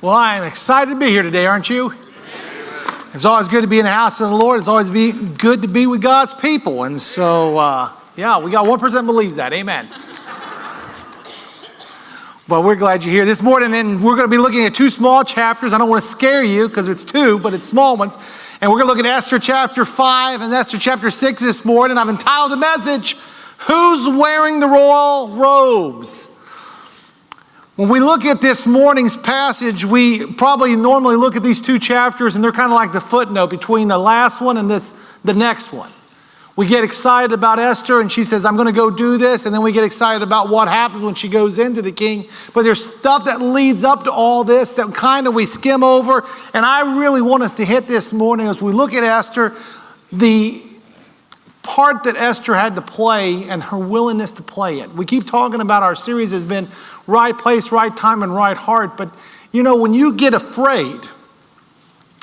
Well, I am excited to be here today, aren't you? It's always good to be in the house of the Lord. It's always good to be with God's people. And so, yeah, we got 1% believes that. Amen. But we're glad you're here this morning. And we're going to be looking at two small chapters. I don't want to scare you because it's two, but it's small ones. And we're going to look at Esther chapter 5 and Esther chapter 6 this morning. I've entitled the message, Who's Wearing the Royal Robes? When we look at this morning's passage, we probably normally look at these two chapters and they're kind of like the footnote between the last one and the next one. We get excited about Esther and she says, I'm going to go do this. And then we get excited about what happens when she goes into the king. But there's stuff that leads up to all this that kind of we skim over. And I really want us to hit this morning as we look at Esther, the part that Esther had to play and her willingness to play it. We keep talking about our series has been right place, right time, and right heart. But you know, when you get afraid,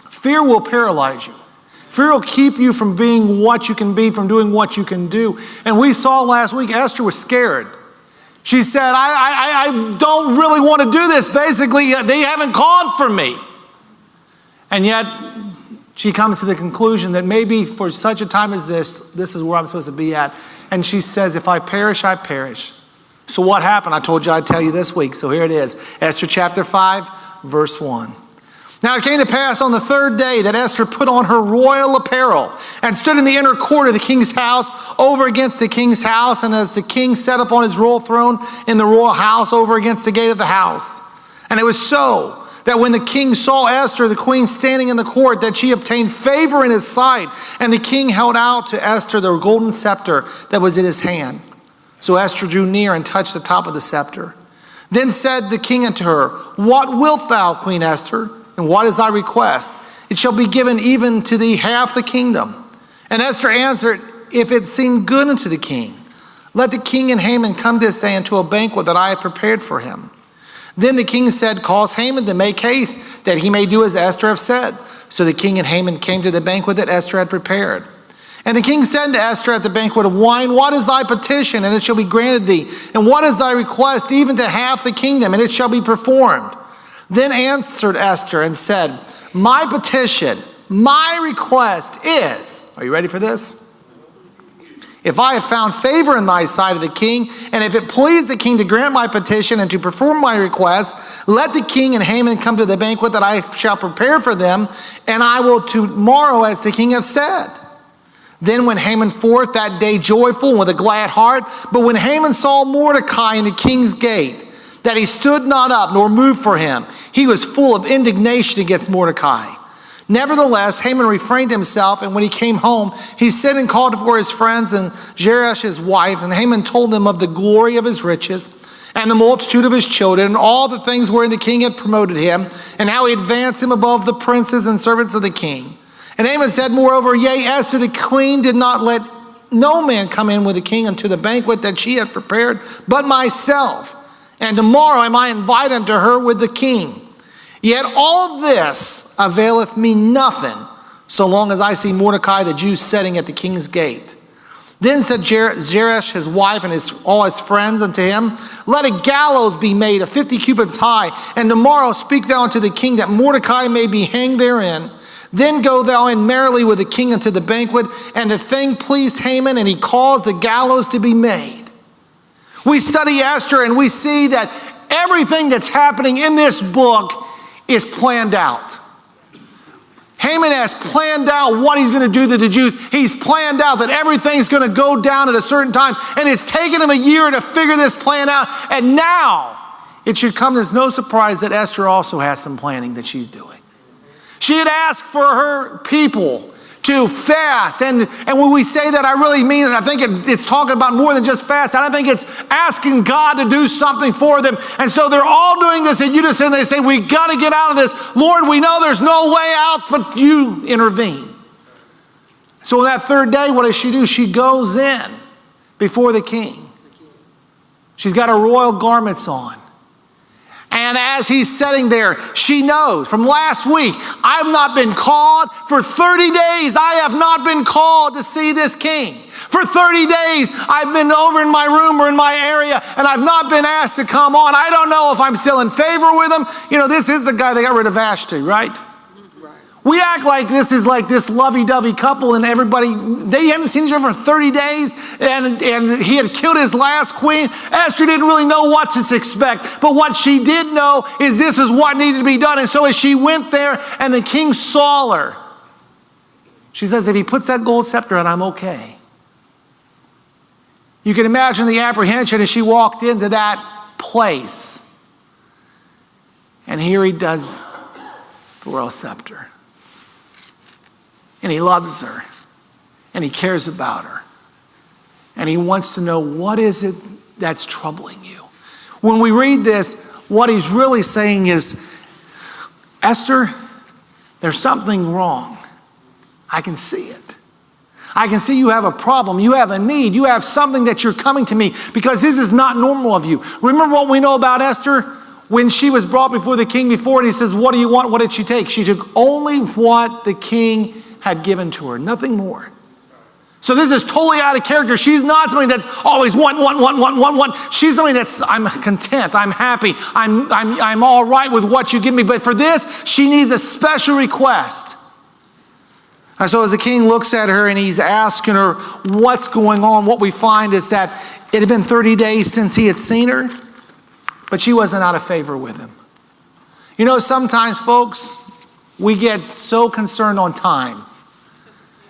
fear will paralyze you. Fear will keep you from being what you can be, from doing what you can do. And we saw last week, Esther was scared. She said, I don't really want to do this. Basically, they haven't called for me. And yet, she comes to the conclusion that maybe for such a time as this is where I'm supposed to be at. And she says, if I perish, I perish. So what happened? I told you I'd tell you this week. So here it is. Esther chapter 5, verse 1. Now it came to pass on the third day that Esther put on her royal apparel and stood in the inner court of the king's house over against the king's house. And as the king sat upon his royal throne in the royal house over against the gate of the house. And it was so that when the king saw Esther, the queen, standing in the court, that she obtained favor in his sight. And the king held out to Esther the golden scepter that was in his hand. So Esther drew near and touched the top of the scepter. Then said the king unto her, What wilt thou, Queen Esther? And what is thy request? It shall be given even to thee half the kingdom. And Esther answered, If it seem good unto the king, let the king and Haman come this day unto a banquet that I have prepared for him. Then the king said, Cause Haman to make haste, that he may do as Esther hath said. So the king and Haman came to the banquet that Esther had prepared. And the king said to Esther at the banquet of wine, What is thy petition? And it shall be granted thee. And what is thy request? Even to half the kingdom, and it shall be performed. Then answered Esther and said, My petition, my request is, are you ready for this? If I have found favor in thy sight of the king, and if it please the king to grant my petition and to perform my request, let the king and Haman come to the banquet that I shall prepare for them, and I will tomorrow as the king hath said. Then went Haman forth that day joyful and with a glad heart. But when Haman saw Mordecai in the king's gate, that he stood not up nor moved for him, he was full of indignation against Mordecai. Nevertheless, Haman refrained himself, and when he came home, he sent and called for his friends and Zeresh his wife, and Haman told them of the glory of his riches, and the multitude of his children, and all the things wherein the king had promoted him, and how he advanced him above the princes and servants of the king. And Haman said, Moreover, yea, Esther the queen did not let no man come in with the king unto the banquet that she had prepared, but myself. And tomorrow am I invited unto her with the king. Yet all this availeth me nothing, so long as I see Mordecai the Jew sitting at the king's gate. Then said Zeresh his wife and all his friends unto him, Let a gallows be made of 50 cubits high, and tomorrow speak thou unto the king that Mordecai may be hanged therein. Then go thou in merrily with the king unto the banquet. And the thing pleased Haman, and he caused the gallows to be made. We study Esther and we see that everything that's happening in this book is planned out. Haman has planned out what he's going to do to the Jews. He's planned out that everything's going to go down at a certain time. And it's taken him a year to figure this plan out. And now it should come as no surprise that Esther also has some planning that she's doing. She had asked for her people to fast. And when we say that, I really mean it. I think it's talking about more than just fast. I think it's asking God to do something for them. And so they're all doing this in unison. They say, we got to get out of this. Lord, we know there's no way out, but you intervene. So on that third day, what does she do? She goes in before the king. She's got her royal garments on. And as he's sitting there, she knows from last week, I've not been called for 30 days. I have not been called to see this king. For 30 days, I've been over in my room or in my area, and I've not been asked to come on. I don't know if I'm still in favor with him. You know, this is the guy that got rid of Vashti, right? We act like this is like this lovey-dovey couple, and everybody, they hadn't seen each other for 30 days, and he had killed his last queen. Esther didn't really know what to expect, but what she did know is this is what needed to be done. And so as she went there, and the king saw her, she says, if he puts that gold scepter on, I'm okay. You can imagine the apprehension as she walked into that place. And here he does the royal scepter. And he loves her. And he cares about her. And he wants to know, what is it that's troubling you? When we read this, what he's really saying is, Esther, there's something wrong. I can see it. I can see you have a problem. You have a need. You have something that you're coming to me because this is not normal of you. Remember what we know about Esther? When she was brought before the king before, and he says, what do you want? What did she take? She took only what the king had given to her, nothing more. So this is totally out of character. She's not somebody that's always want. She's somebody that's, I'm content, I'm happy, I'm all right with what you give me. But for this, she needs a special request. And so as the king looks at her and he's asking her what's going on, what we find is that it had been 30 days since he had seen her, but she wasn't out of favor with him. You know, sometimes, folks, we get so concerned on time.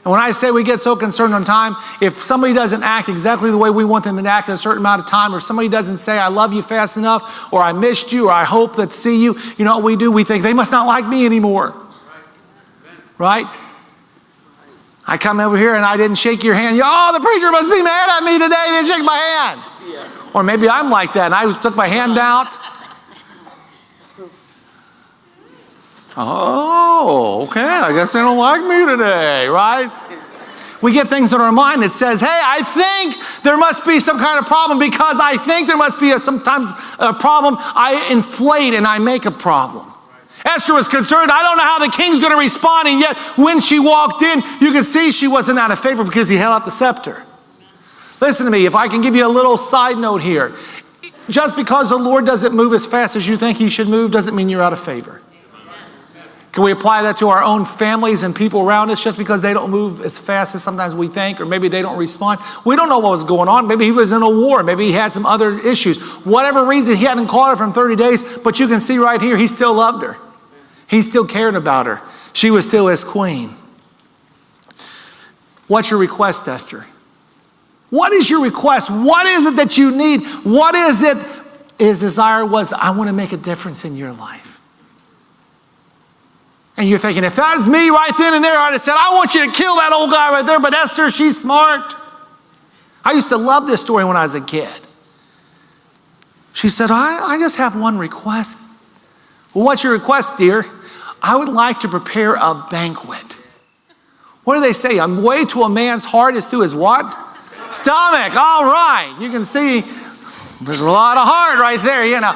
And when I say we get so concerned on time, if somebody doesn't act exactly the way we want them to act in a certain amount of time, or if somebody doesn't say, I love you fast enough, or I missed you, or I hope that see you, you know what we do? We think they must not like me anymore. Right? I come over here and I didn't shake your hand. Oh, the preacher must be mad at me today. He didn't shake my hand. Yeah. Or maybe I'm like that and I took my hand out. Oh, okay. I guess they don't like me today, right? We get things in our mind that says, hey, I think there must be some kind of problem because I think there must be sometimes a problem. I inflate and I make a problem. Esther was concerned, I don't know how the king's going to respond, and yet when she walked in, you could see she wasn't out of favor because he held out the scepter. Listen to me, if I can give you a little side note here. Just because the Lord doesn't move as fast as you think he should move doesn't mean you're out of favor. Can we apply that to our own families and people around us? Just because they don't move as fast as sometimes we think, or maybe they don't respond. We don't know what was going on. Maybe he was in a war. Maybe he had some other issues. Whatever reason, he hadn't called her from 30 days, but you can see right here, he still loved her. He still cared about her. She was still his queen. What's your request, Esther? What is your request? What is it that you need? What is it? His desire was, I want to make a difference in your life. And you're thinking, if that was me right then and there, I'd have said, I want you to kill that old guy right there. But Esther, she's smart. I used to love this story when I was a kid. She said, I just have one request. Well, what's your request, dear? I would like to prepare a banquet. What do they say? A way to a man's heart is through his what? Stomach. All right. You can see there's a lot of heart right there, you know.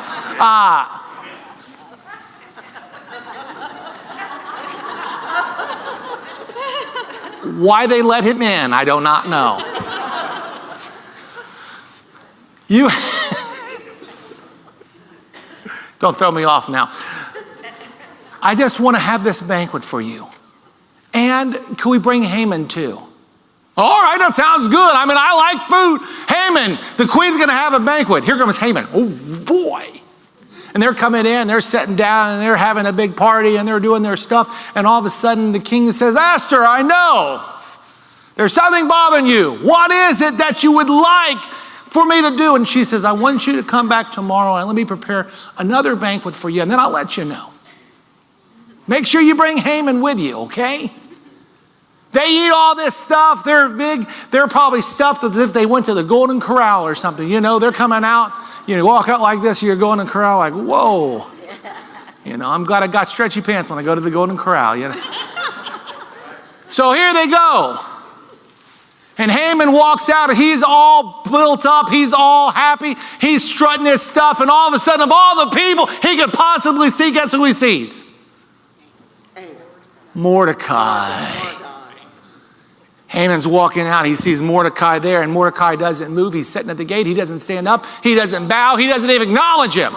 Why they let him in, I do not know. You don't throw me off now. I just want to have this banquet for you. And can we bring Haman too? All right, that sounds good. I mean, I like food. Haman, the queen's going to have a banquet. Here comes Haman. Oh, boy. And they're coming in, they're sitting down, and they're having a big party, and they're doing their stuff. And all of a sudden, the king says, Esther, I know there's something bothering you. What is it that you would like for me to do? And she says, I want you to come back tomorrow, and let me prepare another banquet for you, and then I'll let you know. Make sure you bring Haman with you, okay? They eat all this stuff. They're big. They're probably stuffed as if they went to the Golden Corral or something. You know, they're coming out. You walk out like this, you're going to the corral like, whoa. You know, I'm glad I got stretchy pants when I go to the Golden Corral. You know? So here they go. And Haman walks out and he's all built up. He's all happy. He's strutting his stuff. And all of a sudden, of all the people he could possibly see, guess who he sees? Mordecai. Haman's walking out. He sees Mordecai there, and Mordecai doesn't move. He's sitting at the gate. He doesn't stand up. He doesn't bow. He doesn't even acknowledge him.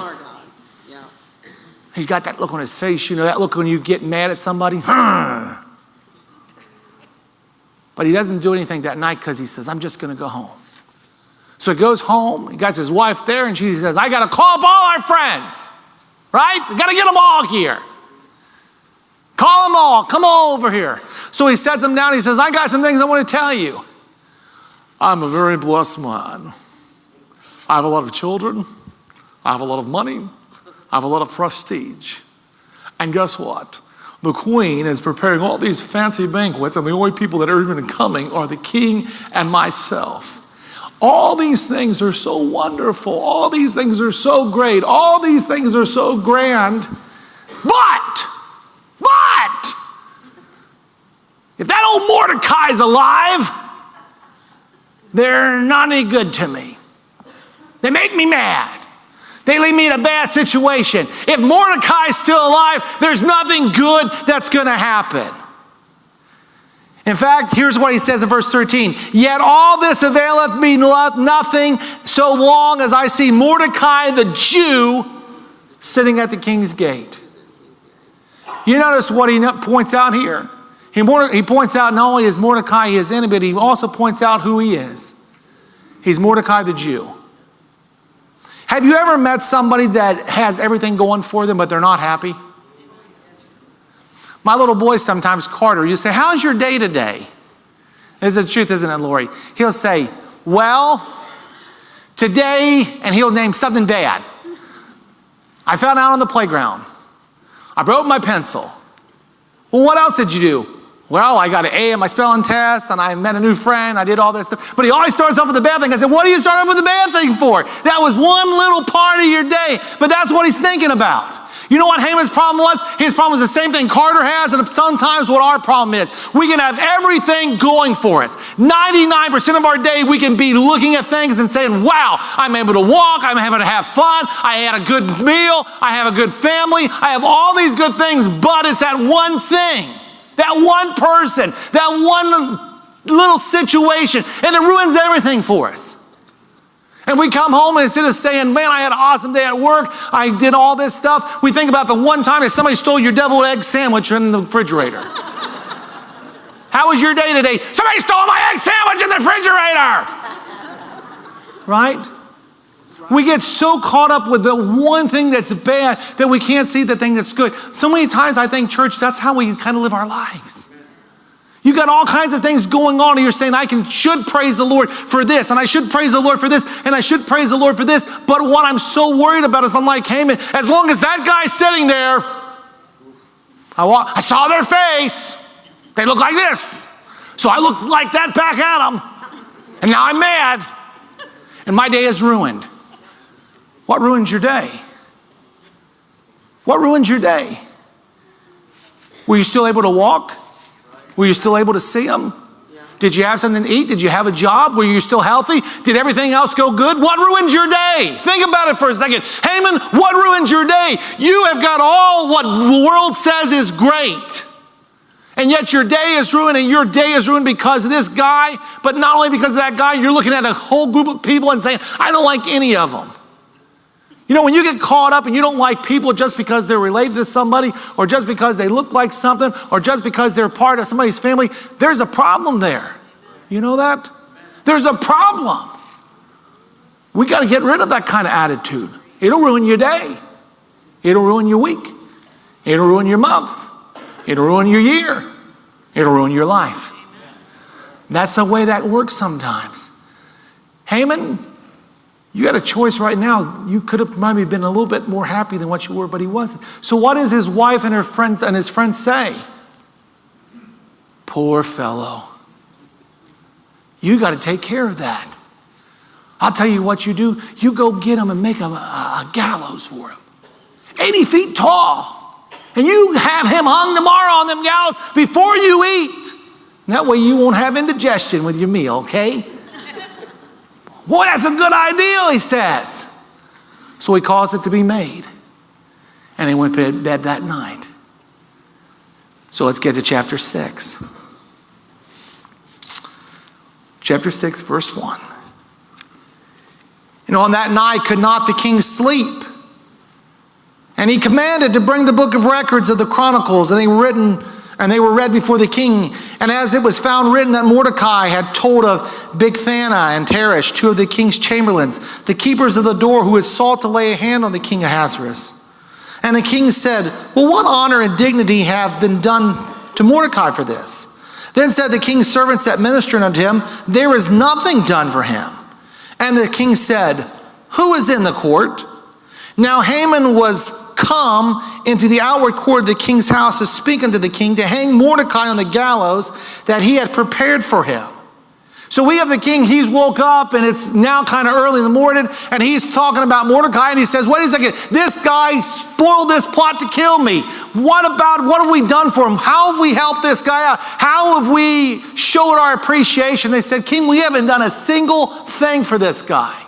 He's got that look on his face, that look when you get mad at somebody. But he doesn't do anything that night because he says, I'm just going to go home. So he goes home. He got his wife there, and she says, I got to call up all our friends, right? I got to get them all here. Call them all. Come all over here. So he sets them down. He says, I got some things I want to tell you. I'm a very blessed man. I have a lot of children. I have a lot of money. I have a lot of prestige. And guess what? The queen is preparing all these fancy banquets, and the only people that are even coming are the king and myself. All these things are so wonderful. All these things are so great. All these things are so grand. But, if that old Mordecai's alive, they're not any good to me. They make me mad. They leave me in a bad situation. If Mordecai's still alive, there's nothing good that's going to happen. In fact, here's what he says in verse 13. Yet all this availeth me nothing so long as I see Mordecai the Jew sitting at the king's gate. You notice what he points out here? He points out not only is Mordecai his enemy, but he also points out who he is. He's Mordecai the Jew. Have you ever met somebody that has everything going for them, but they're not happy? My little boy sometimes, Carter, you say, how's your day today? It's the truth, isn't it, Lori? He'll say, well, today, and he'll name something bad. I fell down on the playground. I broke my pencil. Well, what else did you do? Well, I got an A in my spelling test, and I met a new friend. I did all this stuff. But he always starts off with the bad thing. I said, what do you start off with the bad thing for? That was one little part of your day. But that's what he's thinking about. You know what Haman's problem was? His problem was the same thing Carter has, and sometimes what our problem is. We can have everything going for us. 99% of our day, we can be looking at things and saying, wow, I'm able to walk, I'm able to have fun, I had a good meal, I have a good family, I have all these good things, but it's that one thing, that one person, that one little situation, and it ruins everything for us. And we come home and instead of saying, man, I had an awesome day at work, I did all this stuff, we think about the one time that somebody stole your deviled egg sandwich in the refrigerator. How was your day today? Somebody stole my egg sandwich in the refrigerator. Right? We get so caught up with the one thing that's bad that we can't see the thing that's good. So many times I think, church, that's how we kind of live our lives. You got all kinds of things going on, and you're saying, should praise the Lord for this, and I should praise the Lord for this, and I should praise the Lord for this. But what I'm so worried about is I'm like Haman, as long as that guy's sitting there, I saw their face. They look like this. So I look like that back at them. And now I'm mad. And my day is ruined. What ruins your day? What ruins your day? Were you still able to walk? Were you still able to see them? Yeah. Did you have something to eat? Did you have a job? Were you still healthy? Did everything else go good? What ruined your day? Think about it for a second. Haman, what ruined your day? You have got all what the world says is great. And yet your day is ruined, and your day is ruined because of this guy. But not only because of that guy, you're looking at a whole group of people and saying, I don't like any of them. You know, when you get caught up and you don't like people just because they're related to somebody, or just because they look like something, or just because they're part of somebody's family, there's a problem there. You know that? There's a problem. We got to get rid of that kind of attitude. It'll ruin your day. It'll ruin your week. It'll ruin your month. It'll ruin your year. It'll ruin your life. That's the way that works sometimes. Haman, you got a choice right now. You could have maybe been a little bit more happy than what you were, but he wasn't. So what does his wife and her friends and his friends say? Poor fellow. You got to take care of that. I'll tell you what you do. You go get him and make a gallows for him. 80 feet tall. And you have him hung tomorrow on them gallows before you eat. And that way you won't have indigestion with your meal, okay? Boy, that's a good idea, he says. So he caused it to be made. And he went to bed that night. So let's get to chapter 6. chapter 6, verse 1. And on that night could not the king sleep. And he commanded to bring the book of records of the Chronicles, and they were read before the king. And as it was found written that Mordecai had told of Bigthana and Teresh, two of the king's chamberlains, the keepers of the door, who had sought to lay a hand on the king Ahasuerus. And the king said, well, what honor and dignity have been done to Mordecai for this? Then said the king's servants that ministered unto him, there is nothing done for him. And the king said, who is in the court? Now Haman was come into the outward court of the king's house to speak unto the king, to hang Mordecai on the gallows that he had prepared for him. So we have the king, he's woke up and it's now kind of early in the morning, and he's talking about Mordecai, and he says, wait a second, this guy spoiled this plot to kill me. What have we done for him? How have we helped this guy out? How have we showed our appreciation? They said, king, we haven't done a single thing for this guy.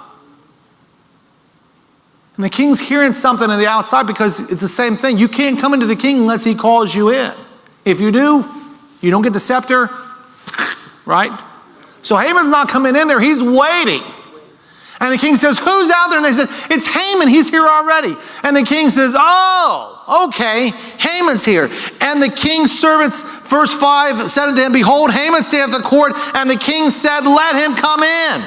And the king's hearing something on the outside, because it's the same thing. You can't come into the king unless he calls you in. If you do, you don't get the scepter, right? So Haman's not coming in there, he's waiting. And the king says, who's out there? And they said, it's Haman, he's here already. And the king says, oh, okay, Haman's here. And the king's servants, verse 5, said unto him, behold, Haman standeth at the court. And the king said, let him come in.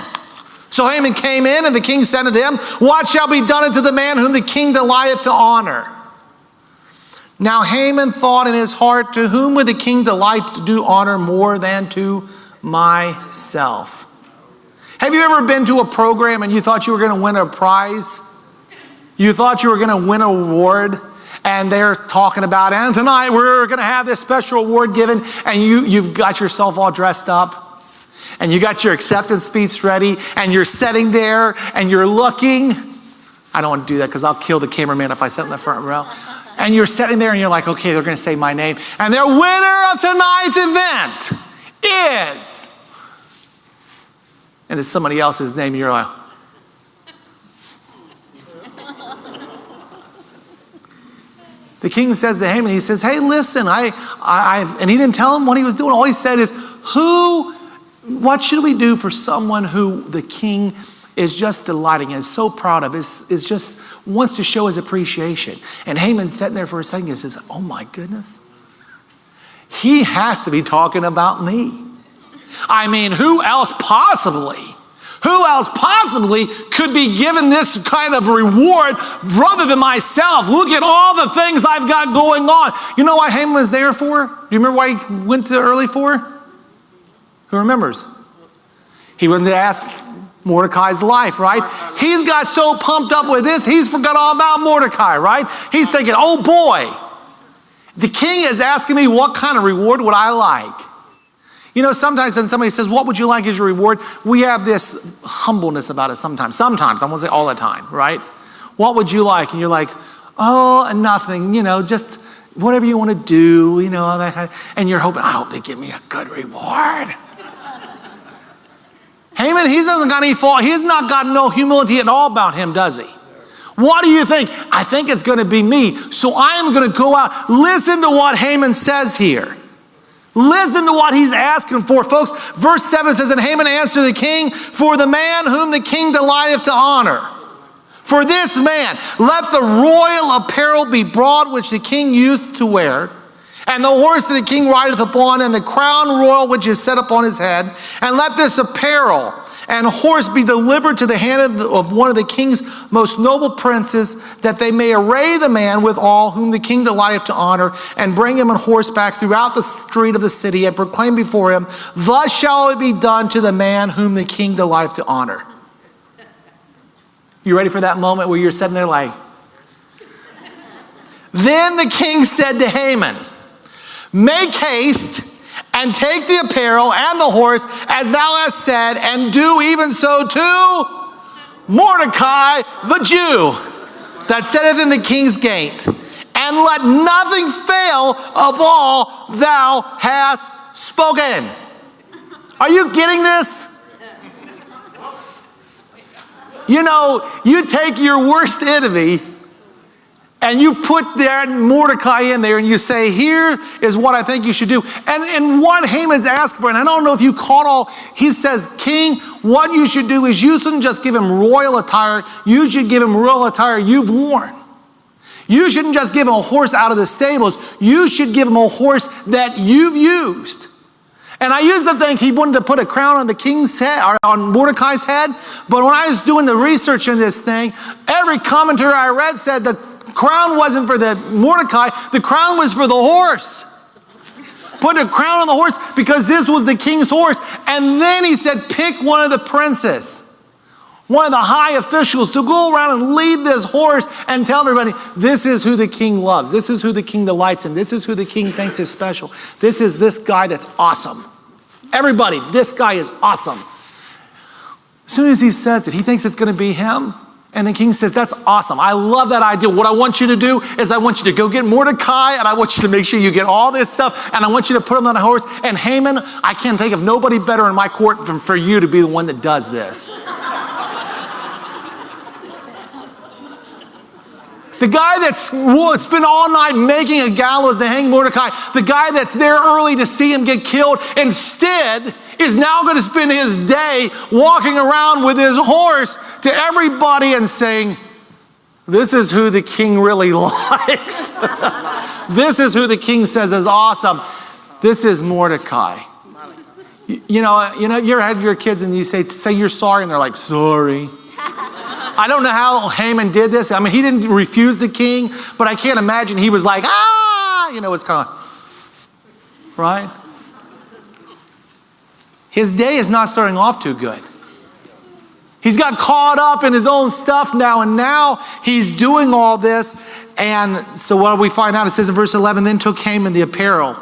So Haman came in, and the king said unto him, what shall be done unto the man whom the king delighteth to honor? Now Haman thought in his heart, to whom would the king delight to do honor more than to myself? Have you ever been to a program and you thought you were going to win a prize? You thought you were going to win an award, and they're talking about, and tonight we're going to have this special award given, and you've got yourself all dressed up. And you got your acceptance speech ready, and you're sitting there, and you're looking. I don't want to do that because I'll kill the cameraman if I sit in the front row. And you're sitting there, and you're like, okay, they're going to say my name. And their winner of tonight's event is, and it's somebody else's name, and you're like, the king says to Haman, he says, hey, listen, and he didn't tell him what he was doing. All he said is, what should we do for someone who the king is just delighting and is so proud of, is just wants to show his appreciation? And Haman's sitting there for a second and says, oh my goodness, he has to be talking about me. I mean, who else possibly could be given this kind of reward rather than myself? Look at all the things I've got going on. You know why Haman was there for? Do you remember why he went to early for? Who remembers? He wanted to ask Mordecai's life, right? He's got so pumped up with this, he's forgot all about Mordecai, right? He's thinking, oh boy, the king is asking me what kind of reward would I like? You know, sometimes when somebody says, what would you like as your reward? We have this humbleness about it sometimes. Sometimes, I won't say all the time, right? What would you like? And you're like, oh, nothing, just whatever you want to do, that kind of, and you're hoping, I hope they give me a good reward. Haman, he doesn't got any fault. He's not got no humility at all about him, does he? What do you think? I think it's going to be me. So I'm going to go out. Listen to what Haman says here. Listen to what he's asking for, folks. Verse 7 says, and Haman answered the king, for the man whom the king delighteth to honor. For this man, let the royal apparel be brought, which the king used to wear, and the horse that the king rideth upon, and the crown royal which is set upon his head. And let this apparel and horse be delivered to the hand of one of the king's most noble princes, that they may array the man with all whom the king delighteth to honor, and bring him on horseback throughout the street of the city, and proclaim before him, thus shall it be done to the man whom the king delighteth to honor. You ready for that moment where you're sitting there like, then the king said to Haman, make haste and take the apparel and the horse as thou hast said, and do even so to Mordecai the Jew that sitteth in the king's gate, and let nothing fail of all thou hast spoken. Are you getting this? You take your worst enemy and you put that Mordecai in there and you say, here is what I think you should do. And what Haman's asking for, and I don't know if you caught all, he says, King, what you should do is you shouldn't just give him royal attire, you should give him royal attire you've worn. You shouldn't just give him a horse out of the stables, you should give him a horse that you've used. And I used to think he wanted to put a crown on the king's head, or on Mordecai's head. But when I was doing the research in this thing, every commentary I read said the crown wasn't for the Mordecai, the crown was for the horse. Put a crown on the horse because this was the king's horse. And then he said, pick one of the princes, one of the high officials to go around and lead this horse and tell everybody, this is who the king loves. This is who the king delights in. This is who the king thinks is special. This is this guy that's awesome. Everybody, this guy is awesome. As soon as he says it, he thinks it's going to be him. And the king says, that's awesome. I love that idea. What I want you to do is I want you to go get Mordecai, and I want you to make sure you get all this stuff, and I want you to put him on a horse. And Haman, I can't think of nobody better in my court than for you to be the one that does this. The guy that's spent all night making a gallows to hang Mordecai, the guy that's there early to see him get killed, instead is now going to spend his day walking around with his horse to everybody and saying, this is who the king really likes. This is who the king says is awesome. This is Mordecai. You know, you ever had your kids and you say you're sorry, and they're like, sorry. I don't know how Haman did this. I mean, he didn't refuse the king, but I can't imagine he was like, it's kind of, right? His day is not starting off too good. He's got caught up in his own stuff now, and now he's doing all this. And so what do we find out? It says in verse 11, then took Haman the apparel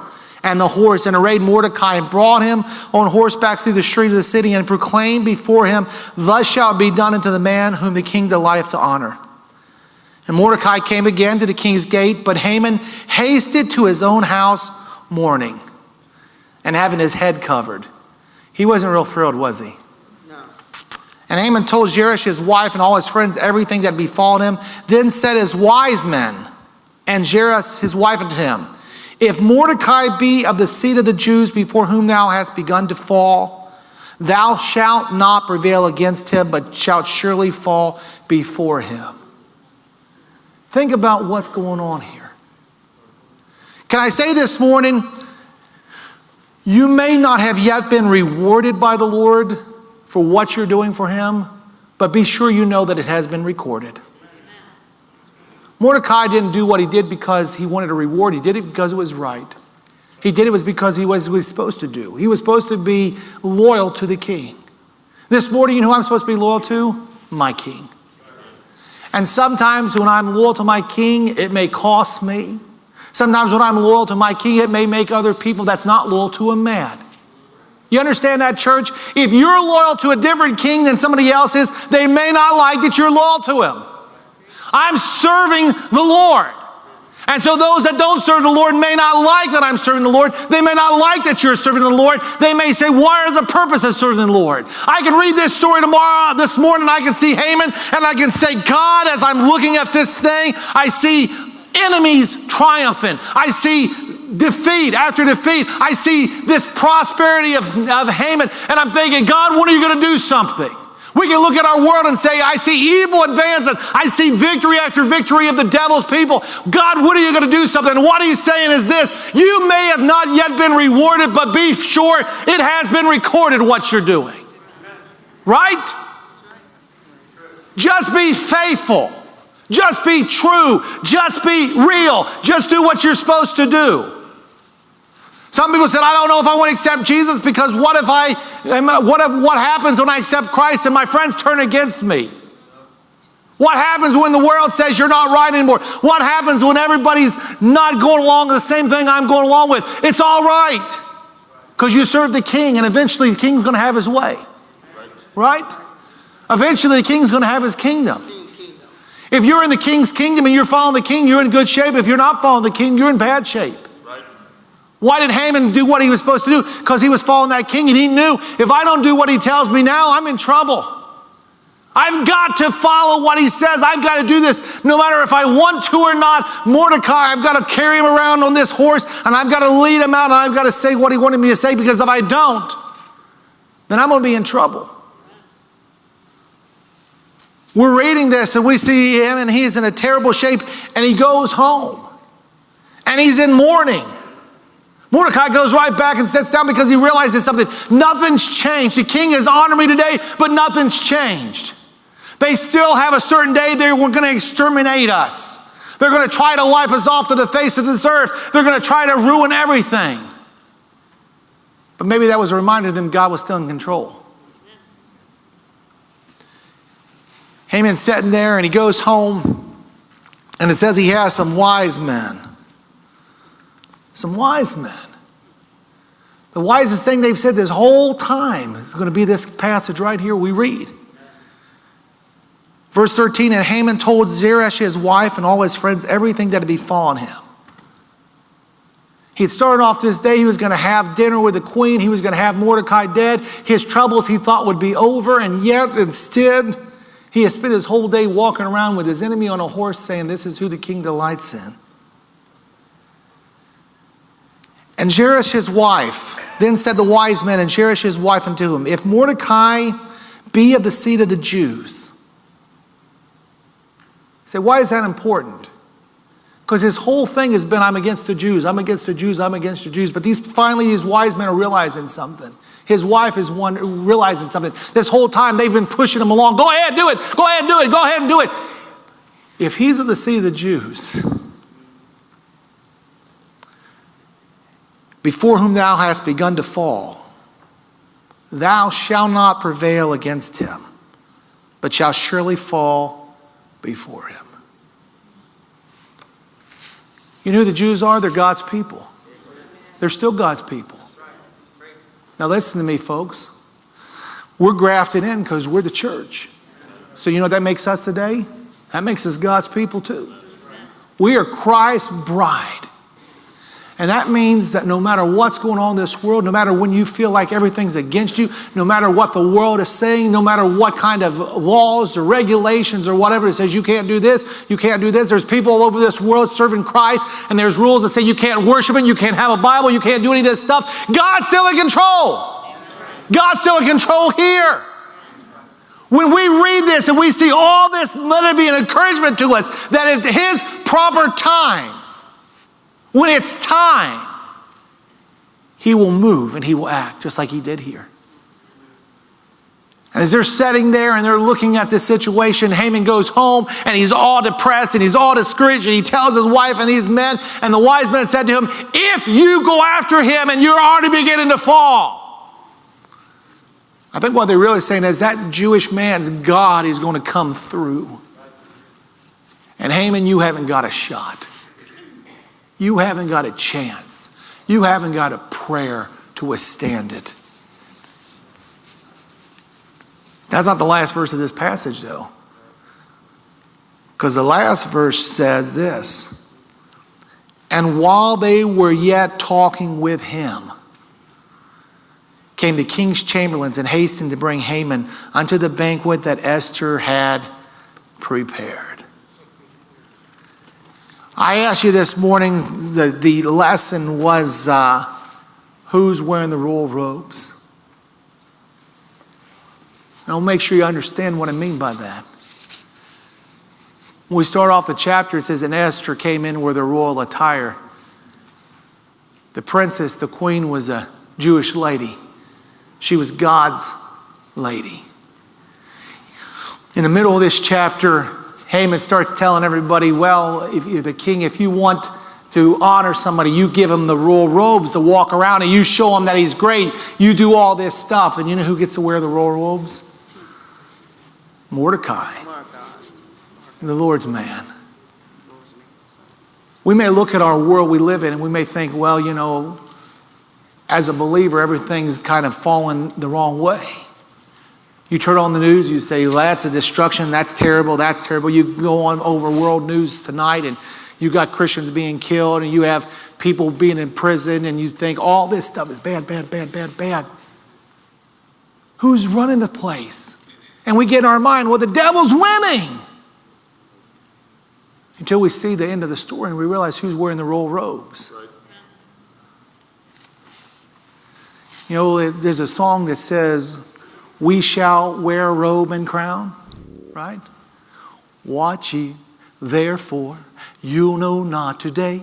and the horse, and arrayed Mordecai, and brought him on horseback through the street of the city, and proclaimed before him, thus shall it be done unto the man whom the king delighteth to honor. And Mordecai came again to the king's gate, but Haman hasted to his own house mourning, and having his head covered. He wasn't real thrilled, was he? No. And Haman told Zeresh, his wife, and all his friends everything that befallen him. Then said his wise men and Zeresh, his wife, unto him, if Mordecai be of the seed of the Jews before whom thou hast begun to fall, thou shalt not prevail against him, but shalt surely fall before him. Think about what's going on here. Can I say this morning, you may not have yet been rewarded by the Lord for what you're doing for him, but be sure you know that it has been recorded. Mordecai didn't do what he did because he wanted a reward. He did it because it was right. He did it because he was what he was supposed to do. He was supposed to be loyal to the king. This morning, you know who I'm supposed to be loyal to? My king. And sometimes when I'm loyal to my king, it may cost me. Sometimes when I'm loyal to my king, it may make other people that's not loyal to him mad. You understand that, church? If you're loyal to a different king than somebody else is, they may not like that you're loyal to him. I'm serving the Lord. And so those that don't serve the Lord may not like that I'm serving the Lord. They may not like that you're serving the Lord. They may say, what is the purpose of serving the Lord? I can read this story this morning, I can see Haman, and I can say, God, as I'm looking at this thing, I see enemies triumphant. I see defeat after defeat. I see this prosperity of Haman, and I'm thinking, God, when are you going to do something? We can look at our world and say, I see evil advance, and I see victory after victory of the devil's people. God, when are you going to do something? And what he's saying is this: you may have not yet been rewarded, but be sure it has been recorded what you're doing. Right? Just be faithful. Just be true. Just be real. Just do what you're supposed to do. Some people said, I don't know if I want to accept Jesus because what happens when I accept Christ and my friends turn against me? What happens when the world says you're not right anymore? What happens when everybody's not going along with the same thing I'm going along with? It's all right because you serve the king, and eventually the king's going to have his way. Right? Eventually the king's going to have his kingdom. If you're in the king's kingdom and you're following the king, you're in good shape. If you're not following the king, you're in bad shape. Why did Haman do what he was supposed to do? Because he was following that king, and he knew, if I don't do what he tells me now, I'm in trouble. I've got to follow what he says. I've got to do this no matter if I want to or not. Mordecai, I've got to carry him around on this horse, and I've got to lead him out, and I've got to say what he wanted me to say, because if I don't, then I'm going to be in trouble. We're reading this, and we see him, and he's in a terrible shape, and he goes home, and he's in mourning. Mordecai goes right back and sits down because he realizes something. Nothing's changed. The king has honored me today, but nothing's changed. They still have a certain day they were going to exterminate us. They're going to try to wipe us off to the face of this earth. They're going to try to ruin everything. But maybe that was a reminder to them God was still in control. Haman's sitting there and he goes home, and it says he has some wise men. Some wise men. The wisest thing they've said this whole time is going to be this passage right here we read. Verse 13, and Haman told Zeresh, his wife, and all his friends everything that had befallen him. He had started off this day, he was going to have dinner with the queen, he was going to have Mordecai dead. His troubles he thought would be over, and yet instead he has spent his whole day walking around with his enemy on a horse saying, this is who the king delights in. And Zeresh his wife then said the wise men, and Zeresh his wife unto him, if Mordecai be of the seed of the Jews. Say, why is that important? Because his whole thing has been, I'm against the Jews, I'm against the Jews, I'm against the Jews. But finally these wise men are realizing something. His wife is one realizing something. This whole time they've been pushing him along. Go ahead, do it. Go ahead and do it. Go ahead and do it. If he's of the seed of the Jews, before whom thou hast begun to fall, thou shalt not prevail against him, but shalt surely fall before him. You know who the Jews are? They're God's people. They're still God's people. Now listen to me, folks. We're grafted in because we're the church. So you know what that makes us today? That makes us God's people too. We are Christ's bride. And that means that no matter what's going on in this world, no matter when you feel like everything's against you, no matter what the world is saying, no matter what kind of laws or regulations or whatever it says, you can't do this, you can't do this. There's people all over this world serving Christ, and there's rules that say you can't worship him, you can't have a Bible, you can't do any of this stuff. God's still in control. God's still in control here. When we read this and we see all this, let it be an encouragement to us that at his proper time, when it's time, he will move and he will act just like he did here. And as they're sitting there and they're looking at this situation, Haman goes home and he's all depressed and he's all discouraged, and he tells his wife and these men, and the wise men said to him, if you go after him and you're already beginning to fall. I think what they're really saying is that Jewish man's God is going to come through. And Haman, you haven't got a shot. You haven't got a chance. You haven't got a prayer to withstand it. That's not the last verse of this passage, though. Because the last verse says this, and while they were yet talking with him, came the king's chamberlains and hastened to bring Haman unto the banquet that Esther had prepared. I asked you this morning, the lesson was who's wearing the royal robes? And I'll make sure you understand what I mean by that. When we start off the chapter, it says, and Esther came in with her royal attire. The princess, the queen, was a Jewish lady. She was God's lady. In the middle of this chapter, Haman starts telling everybody, well, if you're the king, if you want to honor somebody, you give him the royal robes to walk around and you show him that he's great. You do all this stuff. And you know who gets to wear the royal robes? Mordecai, the Lord's man. We may look at our world we live in and we may think, well, you know, as a believer, everything's kind of fallen the wrong way. You turn on the news, you say, well, that's a destruction, that's terrible, that's terrible. You go on over world news tonight and you got Christians being killed and you have people being in prison and you think all this stuff is bad, bad, bad, bad, bad. Who's running the place? And we get in our mind, well, the devil's winning. Until we see the end of the story and we realize who's wearing the royal robes. Right. You know, there's a song that says, we shall wear a robe and crown, right? Watch ye, therefore, you know not today,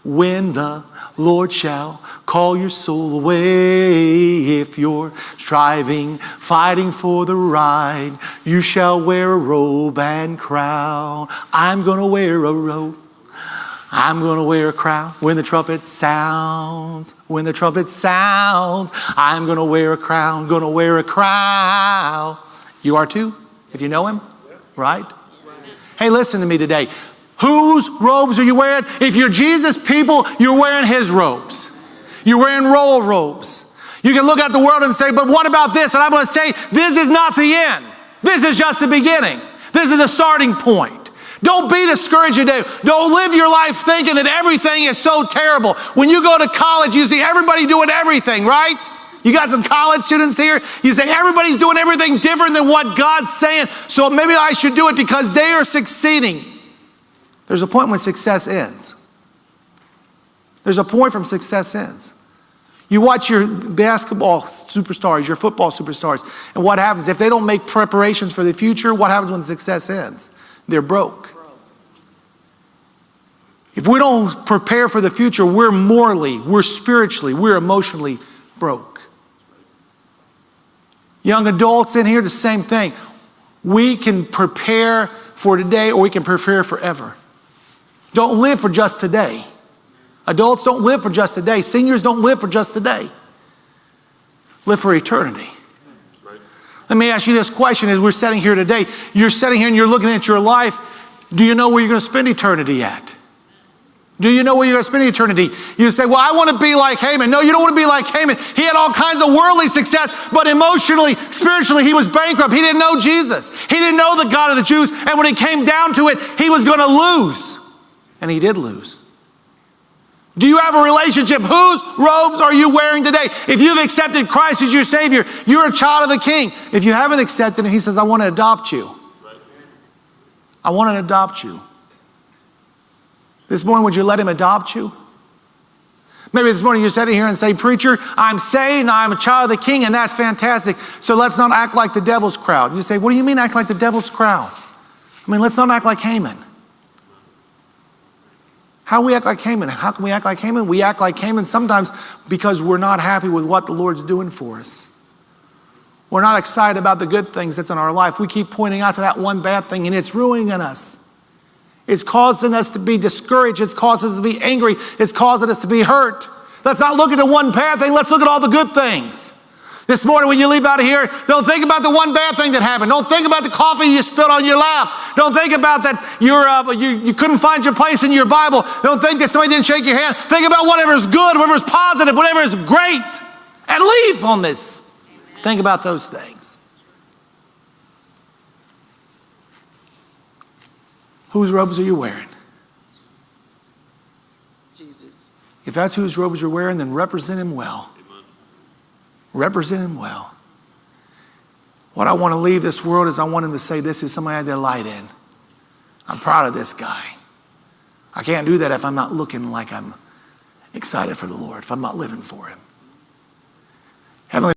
when the Lord shall call your soul away. If you're striving, fighting for the right, you shall wear a robe and crown. I'm going to wear a robe. I'm going to wear a crown. When the trumpet sounds, when the trumpet sounds, I'm going to wear a crown, going to wear a crown. You are too, if you know him, right? Hey, listen to me today. Whose robes are you wearing? If you're Jesus people, you're wearing his robes. You're wearing royal robes. You can look at the world and say, but what about this? And I'm going to say, this is not the end. This is just the beginning. This is a starting point. Don't be discouraged today. Don't live your life thinking that everything is so terrible. When you go to college, you see everybody doing everything, right? You got some college students here. You say everybody's doing everything different than what God's saying, so maybe I should do it because they are succeeding. There's a point when success ends. There's a point from success ends. You watch your basketball superstars, your football superstars, and what happens? If they don't make preparations for the future, what happens when success ends? They're broke. If we don't prepare for the future, we're morally, we're spiritually, we're emotionally broke. Young adults in here, the same thing. We can prepare for today or we can prepare forever. Don't live for just today. Adults don't live for just today. Seniors don't live for just today. Live for eternity. Let me ask you this question as we're sitting here today. You're sitting here and you're looking at your life. Do you know where you're going to spend eternity at? Do you know where you're going to spend eternity? You say, well, I want to be like Haman. No, you don't want to be like Haman. He had all kinds of worldly success, but emotionally, spiritually, he was bankrupt. He didn't know Jesus. He didn't know the God of the Jews. And when it came down to it, he was going to lose. And he did lose. Do you have a relationship? Whose robes are you wearing today? If you've accepted Christ as your Savior, you're a child of the King. If you haven't accepted him, he says, I want to adopt you. I want to adopt you. This morning, would you let him adopt you? Maybe this morning you're sitting here and say, preacher, I'm saved, I'm a child of the King, and that's fantastic. So let's not act like the devil's crowd. You say, what do you mean act like the devil's crowd? I mean, let's not act like Haman. How do we act like Haman? How can we act like Haman? We act like Haman sometimes because we're not happy with what the Lord's doing for us. We're not excited about the good things that's in our life. We keep pointing out to that one bad thing, and it's ruining us. It's causing us to be discouraged. It's causing us to be angry. It's causing us to be hurt. Let's not look at the one bad thing. Let's look at all the good things. This morning when you leave out of here, don't think about the one bad thing that happened. Don't think about the coffee you spilled on your lap. Don't think about that you couldn't find your place in your Bible. Don't think that somebody didn't shake your hand. Think about whatever's good, whatever's positive, whatever is great, and leave on this. Amen. Think about those things. Whose robes are you wearing? Jesus. If that's whose robes you're wearing, then represent him well. Represent him well. What I want to leave this world is I want him to say, this is somebody I delight in. I'm proud of this guy. I can't do that if I'm not looking like I'm excited for the Lord, if I'm not living for him. Heavenly